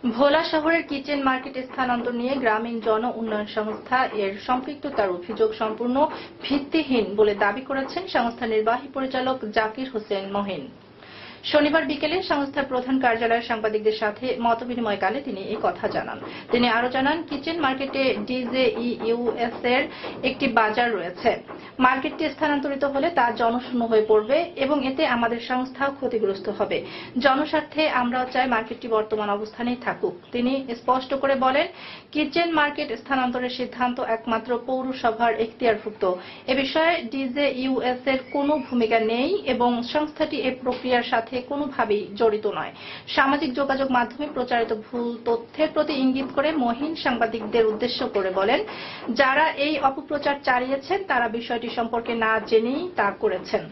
ভোলা শহরের kitchen market স্থানান্তর নিয়ে গ্রামীণ জন উন্নয়ন সংস্থা এর সম্পৃক্ততার অভিযোগ সম্পূর্ণ ভিত্তিহীন বলে দাবি করেছেন সংস্থার নির্বাহী পরিচালক জাকির হোসেন মহিন। শনিবার বিকেলে সংস্থার প্রধান কার্যালয়ের সাংবাদিকদের সাথে মতবিনিময়কালে তিনি এই কথা জানান। তিনি আরও জানান, কিচেন মার্কেটে ডিজেইউএস এর একটি বাজার রয়েছে। মার্কেটটি স্থানান্তরিত হলে তা জনশূন্য হয়ে পড়বে এবং এতে আমাদের সংস্থাও ক্ষতিগ্রস্ত হবে। জনস্বার্থে আমরাও চাই মার্কেটটি বর্তমান অবস্থানেই থাকুক। তিনি স্পষ্ট করে বলেন, কিচেন মার্কেট স্থানান্তরের সিদ্ধান্ত একমাত্র পৌরসভার এখতিয়ারভুক্ত। এ বিষয়ে ডিজেইউএস এর কোনো ভূমিকা নেই এবং সংস্থাটি এ প্রক্রিয়ার সাথে কোনোভাবেই জড়িত নয়। সামাজিক যোগাযোগ মাধ্যমে প্রচারিত ভুল তথ্যের প্রতি ইঙ্গিত করে মহিন সাংবাদিকদের উদ্দেশ্য করে বলেন, যারা এই অপপ্রচার চালিয়েছেন তারা বিষয়টি সম্পর্কে না জেনেই তা করেছেন।